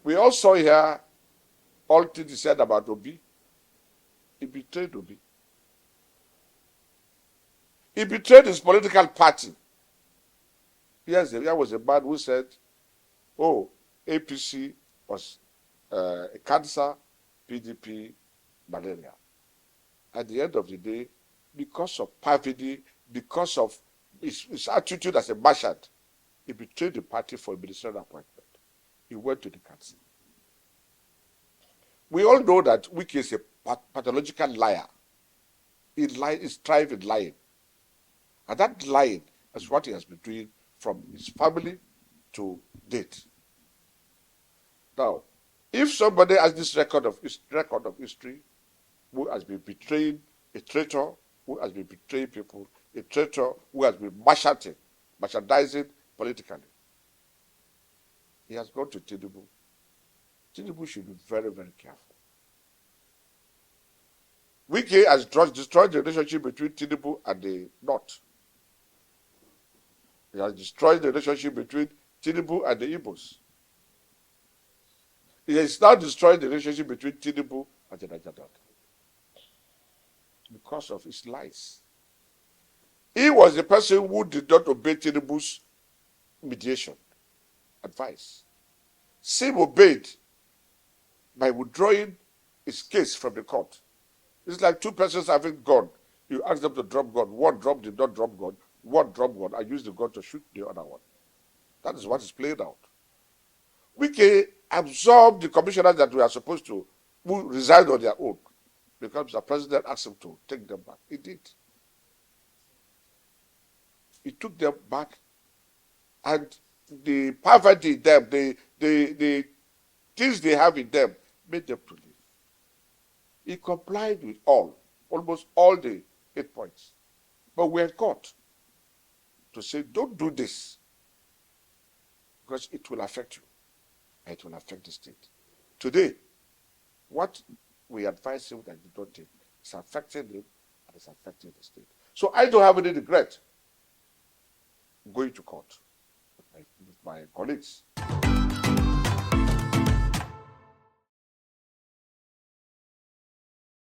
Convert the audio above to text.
We all saw here all things he said about Obi. He betrayed Obi. He betrayed his political party. Yes, there was a man who said, oh, APC was a cancer, PDP malaria. At the end of the day, because of perfidy, because of his attitude as a merchant, he betrayed the party for a ministerial appointment. He went to the council. We all know that Wike is a pathological liar. He thrives in lying. And that lying is what he has been doing from his family to date. Now, if somebody has this record of history, who has been betraying, a traitor, who has been betraying people, a traitor who has been merchandising politically, he has gone to Tinubu. Tinubu should be very, very careful. Wike has destroyed the relationship between Tinubu and the North. He has destroyed the relationship between Tinubu and the Igbos. He has now destroyed the relationship between Tinubu and the Niger Delta because of his lies. He was the person who did not obey Tinubu's mediation advice. Sim obeyed by withdrawing his case from the court. It's like two persons having gun. You ask them to drop gun. One did not drop gun. One dropped gun. I used the gun to shoot the other one. That is what is played out. Wike absorbed the commissioners that were supposed to, who resigned on their own, because the president asked him to take them back. He did. He took them back, and the poverty in them, the things they have in them, made them to leave. He complied with almost all the 8 points. But we are caught to say, don't do this, because it will affect you, and it will affect the state. Today, what we advise him that he don't take is affecting him, and it's affecting the state. So I don't have any regret going to court with my colleagues.